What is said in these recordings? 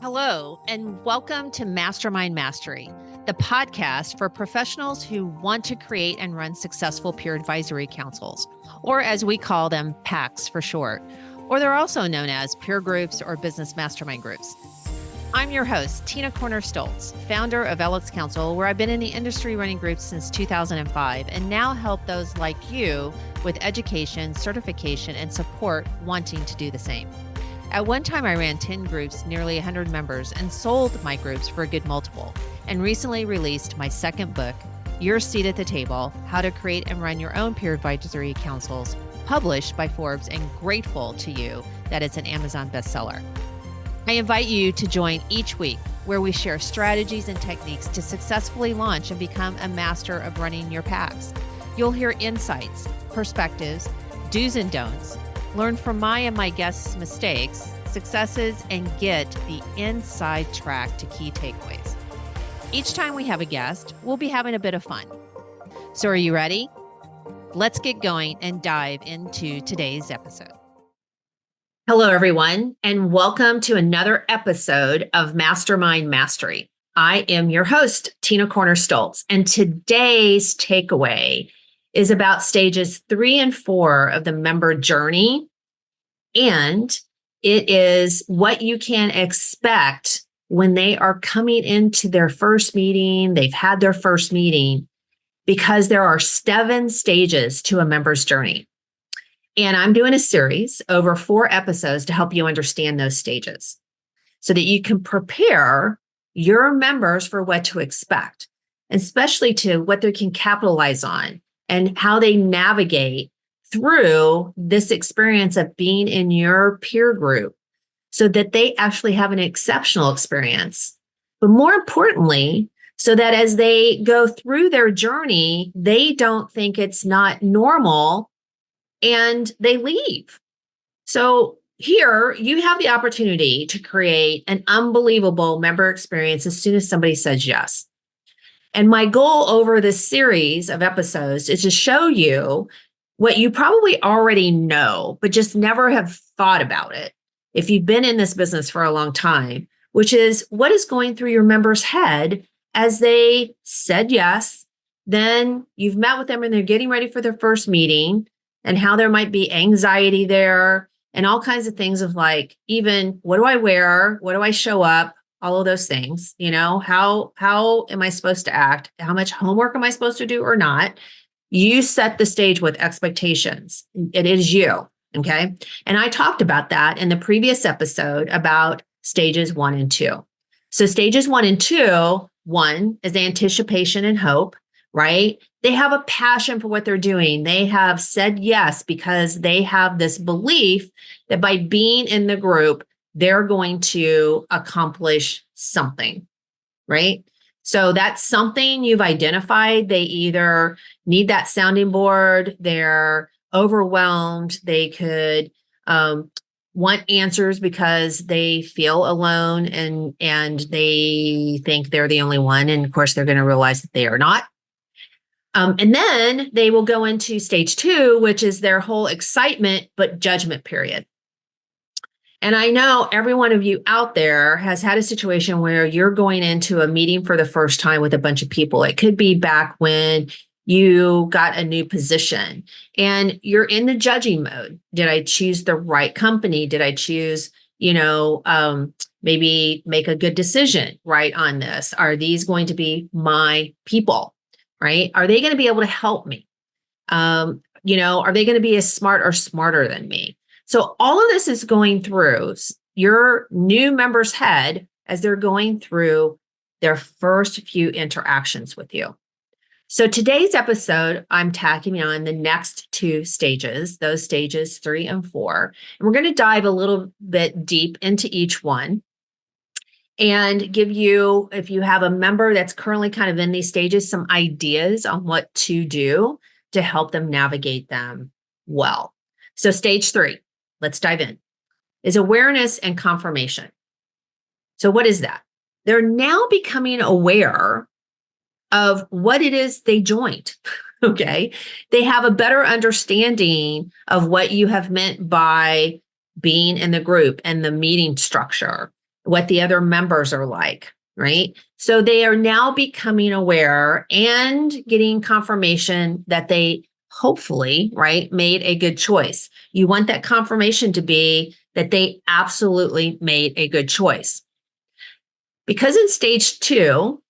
Hello, and welcome to Mastermind Mastery, the podcast for professionals who want to create and run successful peer advisory councils, or as we call them, PACs for short, or they're also known as peer groups or business mastermind groups. I'm your host, Tina Corner Stolz, founder of Alex Council, where I've been in the industry running groups since 2005 and now help those like you with education, certification, and support wanting to do the same. At one time, I ran 10 groups, nearly 100 members, and sold my groups for a good multiple, and recently released my second book, Your Seat at the Table, How to Create and Run Your Own Peer Advisory Councils, published by Forbes, and grateful to you that it's an Amazon bestseller. I invite you to join each week where we share strategies and techniques to successfully launch and become a master of running your PACs. You'll hear insights, perspectives, do's and don'ts, learn from my and my guests' mistakes, successes, and get the inside track to key takeaways. Each time we have a guest, we'll be having a bit of fun. So are you ready? Let's get going and dive into today's episode. Hello, everyone, and welcome to another episode of Mastermind Mastery. I am your host, Tina Corner Stolz, and today's takeaway is about stages 3 and 4 of the member journey. And it is what you can expect when they are coming into their first meeting, they've had their first meeting, because there are 7 stages to a member's journey. And I'm doing a series over 4 episodes to help you understand those stages so that you can prepare your members for what to expect, especially to what they can capitalize on and how they navigate through this experience of being in your peer group so that they actually have an exceptional experience. But more importantly, so that as they go through their journey, they don't think it's not normal and they leave. So here you have the opportunity to create an unbelievable member experience as soon as somebody says yes. And my goal over this series of episodes is to show you what you probably already know, but just never have thought about it if you've been in this business for a long time, which is what is going through your member's head as they said yes. Then you've met with them and they're getting ready for their first meeting, and how there might be anxiety there and all kinds of things of like, even what do I wear? What do I show up? All of those things, how am I supposed to act? How much homework am I supposed to do or not? You set the stage with expectations. It is you, okay? And I talked about that in the previous episode about stages 1 and 2. So stages 1 and 2, 1 is anticipation and hope, right? They have a passion for what they're doing. They have said yes because they have this belief that by being in the group, they're going to accomplish something, right? So that's something you've identified. They either need that sounding board, they're overwhelmed, they could want answers because they feel alone and they think they're the only one. And of course, they're going to realize that they are not. And then they will go into stage 2, which is their whole excitement, but judgment period. And I know every one of you out there has had a situation where you're going into a meeting for the first time with a bunch of people. It could be back when you got a new position and you're in the judging mode. Did I choose the right company? Did I choose, maybe make a good decision right on this? Are these going to be my people, right? Are they going to be able to help me? Are they going to be as smart or smarter than me? So all of this is going through your new member's head as they're going through their first few interactions with you. So today's episode, I'm tacking on the next 2 stages, those stages 3 and 4. And we're going to dive a little bit deep into each one and give you, if you have a member that's currently kind of in these stages, some ideas on what to do to help them navigate them well. So stage 3. Let's dive in, is awareness and confirmation. So what is that? They're now becoming aware of what it is they joined, okay? They have a better understanding of what you have meant by being in the group and the meeting structure what the other members are like, right? So they are now becoming aware and getting confirmation that they hopefully, right, made a good choice. You want that confirmation to be that they absolutely made a good choice. Because in stage 2,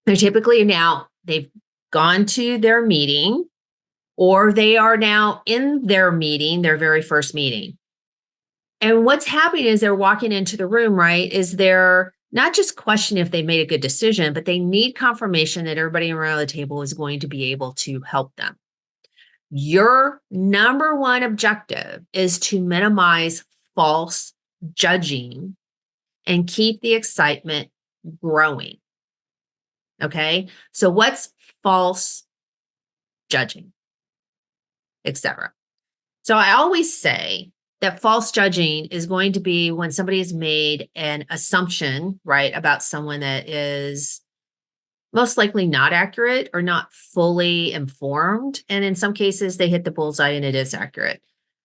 they're typically now, they've gone to their meeting, or they are now in their meeting, their very first meeting. And what's happening is they're walking into the room, right? Is they're not just questioning if they made a good decision, but they need confirmation that everybody around the table is going to be able to help them. Your number one objective is to minimize false judging and keep the excitement growing. Okay. So what's false judging, etc. So I always say that false judging is going to be when somebody has made an assumption, right, about someone that is most likely not accurate or not fully informed. And in some cases, they hit the bullseye and it is accurate.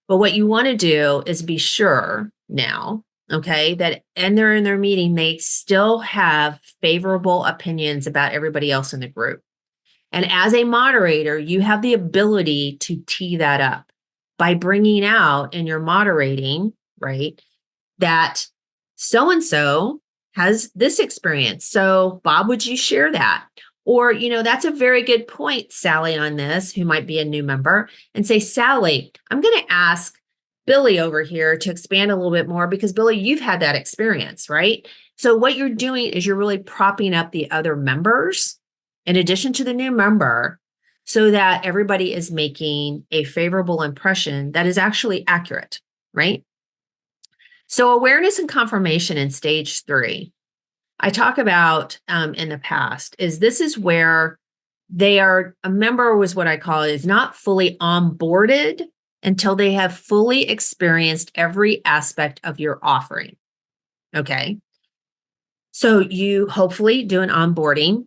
But what you want to do is be sure now, okay, that and they're in their meeting, they still have favorable opinions about everybody else in the group. And as a moderator, you have the ability to tee that up by bringing out in your moderating, right, that so-and-so has this experience. So Bob, would you share that? Or, that's a very good point, Sally, on this, who might be a new member, and say, Sally, I'm going to ask Billy over here to expand a little bit more because Billy, you've had that experience, right? So what you're doing is you're really propping up the other members in addition to the new member so that everybody is making a favorable impression that is actually accurate, right? So awareness and confirmation in stage 3, I talk about in the past, is this is where a member was what I call is not fully onboarded until they have fully experienced every aspect of your offering. Okay. So you hopefully do an onboarding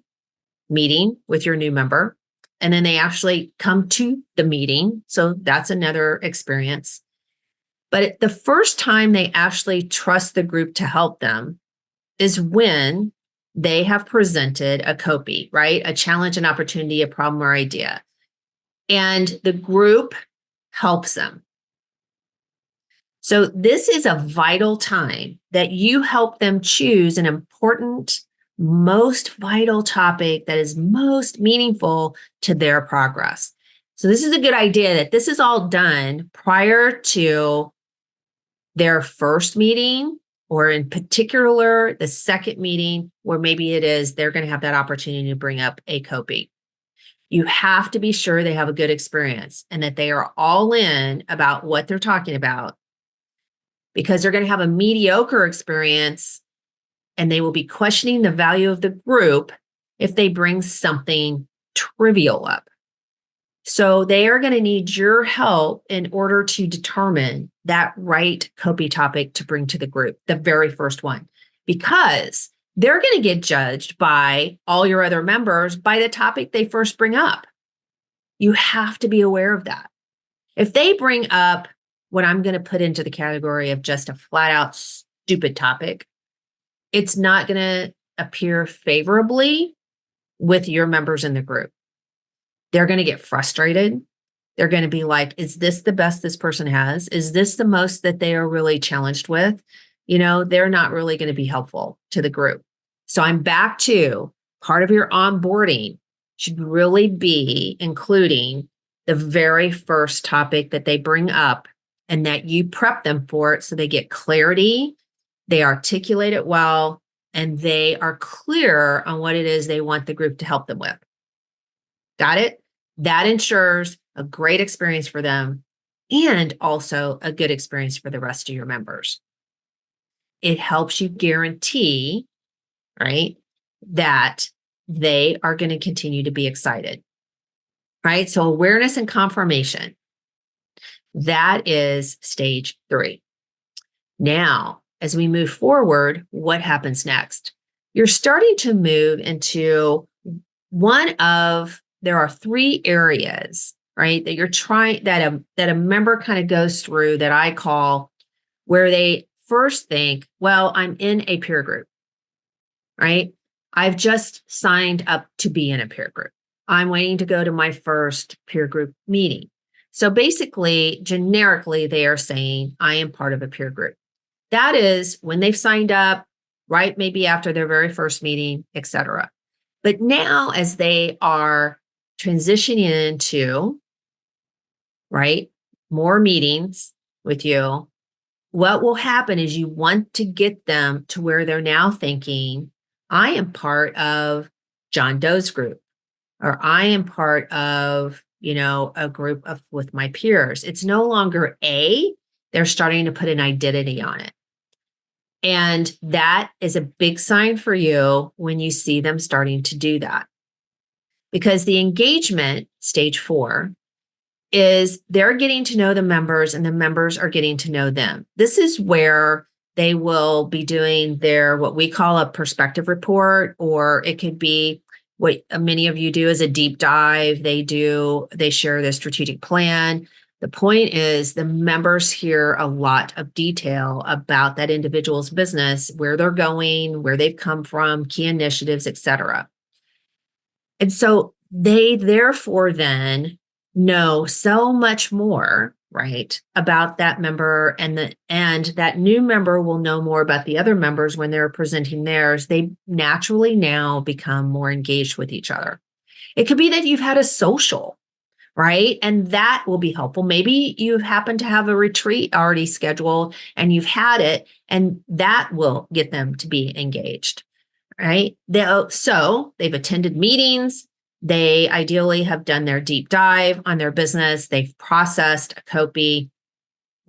meeting with your new member, and then they actually come to the meeting. So that's another experience. But the first time they actually trust the group to help them is when they have presented a COPE, right? A challenge, an opportunity, a problem, or idea. And the group helps them. So this is a vital time that you help them choose an important, most vital topic that is most meaningful to their progress. So this is a good idea that this is all done prior to their first meeting, or in particular, the second meeting, where maybe it is they're going to have that opportunity to bring up a COPE. You have to be sure they have a good experience and that they are all in about what they're talking about, because they're going to have a mediocre experience and they will be questioning the value of the group if they bring something trivial up. So they are going to need your help in order to determine that right COPE topic to bring to the group, the very first one, because they're going to get judged by all your other members by the topic they first bring up. You have to be aware of that. If they bring up what I'm going to put into the category of just a flat out stupid topic, it's not going to appear favorably with your members in the group. They're going to get frustrated. They're going to be like, is this the best this person has? Is this the most that they are really challenged with? They're not really going to be helpful to the group. So I'm back to part of your onboarding should really be including the very first topic that they bring up and that you prep them for it so they get clarity, they articulate it well, and they are clear on what it is they want the group to help them with. Got it? That ensures a great experience for them and also a good experience for the rest of your members. It helps you guarantee, right, that they are going to continue to be excited, right? So awareness and confirmation, that is stage 3. Now, as we move forward, what happens next? You're starting to move into there are 3 areas, right, that you're trying, that a member kind of goes through that I call where they first think, well, I'm in a peer group, right? I've just signed up to be in a peer group. I'm waiting to go to my first peer group meeting. So basically, generically, they are saying, I am part of a peer group. That is when they've signed up, right? Maybe after their very first meeting, et cetera. But now, as they are transitioning into, right, more meetings with you, what will happen is you want to get them to where they're now thinking, I am part of John Doe's group, or I am part of, a group of with my peers. It's no longer they're starting to put an identity on it. And that is a big sign for you when you see them starting to do that. Because the engagement, stage 4, is they're getting to know the members and the members are getting to know them. This is where they will be doing their, what we call a perspective report, or it could be what many of you do is a deep dive. They share their strategic plan. The point is the members hear a lot of detail about that individual's business, where they're going, where they've come from, key initiatives, et cetera. And so they therefore then know so much more, right, about that member, and that new member will know more about the other members when they're presenting theirs. They naturally now become more engaged with each other. It could be that you've had a social, right? And that will be helpful. Maybe you've happened to have a retreat already scheduled and you've had it, and that will get them to be engaged, right? So they've attended meetings. They ideally have done their deep dive on their business. They've processed a copy.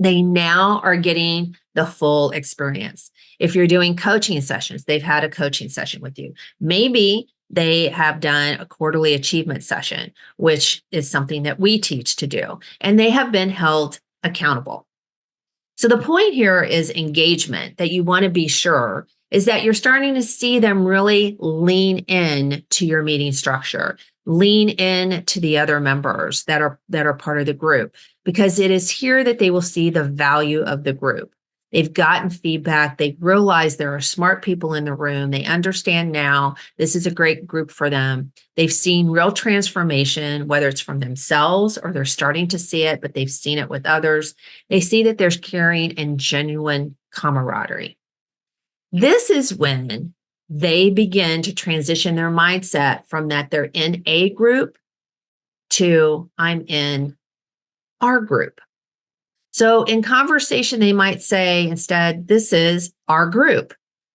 They now are getting the full experience. If you're doing coaching sessions, they've had a coaching session with you. Maybe they have done a quarterly achievement session, which is something that we teach to do, and they have been held accountable. So the point here is engagement, that you want to be sure is that you're starting to see them really lean in to your meeting structure, lean in to the other members that are part of the group, because it is here that they will see the value of the group. They've gotten feedback. They realize there are smart people in the room. They understand now this is a great group for them. They've seen real transformation, whether it's from themselves or they're starting to see it, but they've seen it with others. They see that there's caring and genuine camaraderie. This is when they begin to transition their mindset from that they're in a group to I'm in our group. So in conversation, they might say instead, this is our group.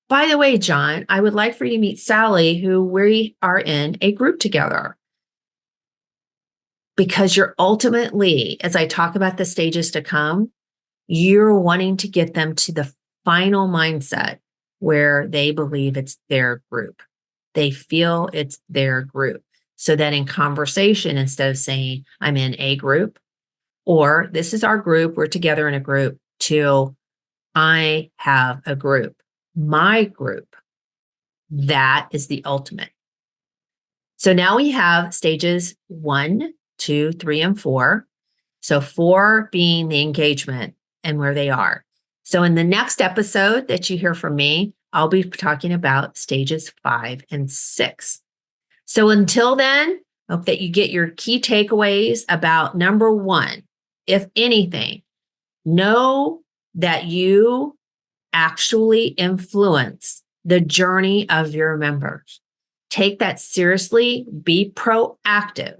By the way, John, I would like for you to meet Sally, who we are in a group together. Because you're ultimately, as I talk about the stages to come, you're wanting to get them to the final mindset where they believe it's their group. They feel it's their group. So that in conversation, instead of saying, I'm in a group, or this is our group, we're together in a group, to I have a group, my group. That is the ultimate. So now we have stages 1, 2, 3, and 4. So 4 being the engagement and where they are. So in the next episode that you hear from me, I'll be talking about stages 5 and 6. So until then, I hope that you get your key takeaways about number 1. If anything, know that you actually influence the journey of your members. Take that seriously, be proactive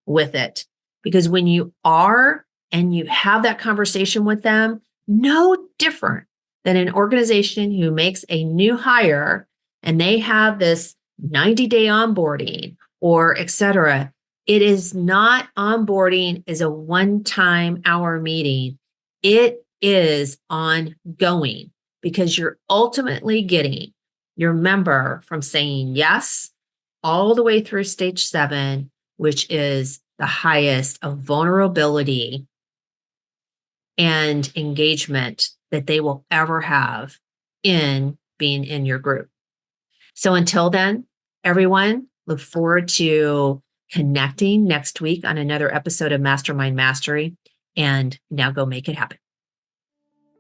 with it. Because when you are and you have that conversation with them, no different than an organization who makes a new hire and they have this 90-day onboarding or et cetera. It is not onboarding is a one-time hour meeting. It is ongoing because you're ultimately getting your member from saying yes all the way through stage 7, which is the highest of vulnerability and engagement that they will ever have in being in your group. So until then, everyone, look forward to connecting next week on another episode of Mastermind Mastery. And now go make it happen.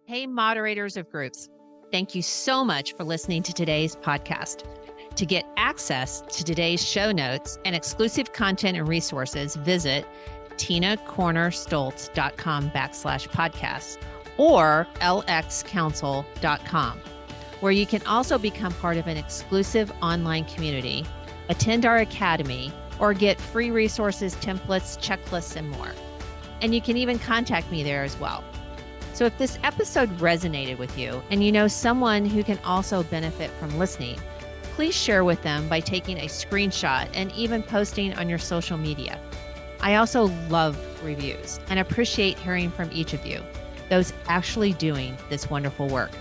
Hey, moderators of groups, thank you so much for listening to today's podcast. To get access to today's show notes and exclusive content and resources, visit tinacornerstolz.com/podcast or lxcouncil.com, where you can also become part of an exclusive online community, attend our academy, or get free resources, templates, checklists, and more. And you can even contact me there as well. So if this episode resonated with you and you know someone who can also benefit from listening, please share with them by taking a screenshot and even posting on your social media. I also love reviews and appreciate hearing from each of you, those actually doing this wonderful work.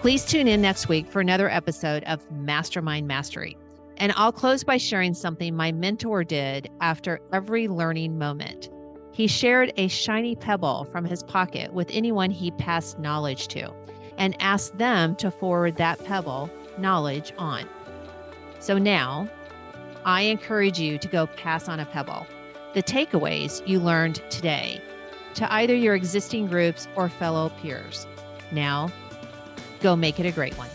Please tune in next week for another episode of Mastermind Mastery. And I'll close by sharing something my mentor did after every learning moment. He shared a shiny pebble from his pocket with anyone he passed knowledge to and asked them to forward that pebble knowledge on. So now I encourage you to go pass on a pebble, the takeaways you learned today, to either your existing groups or fellow peers. Now, go make it a great one.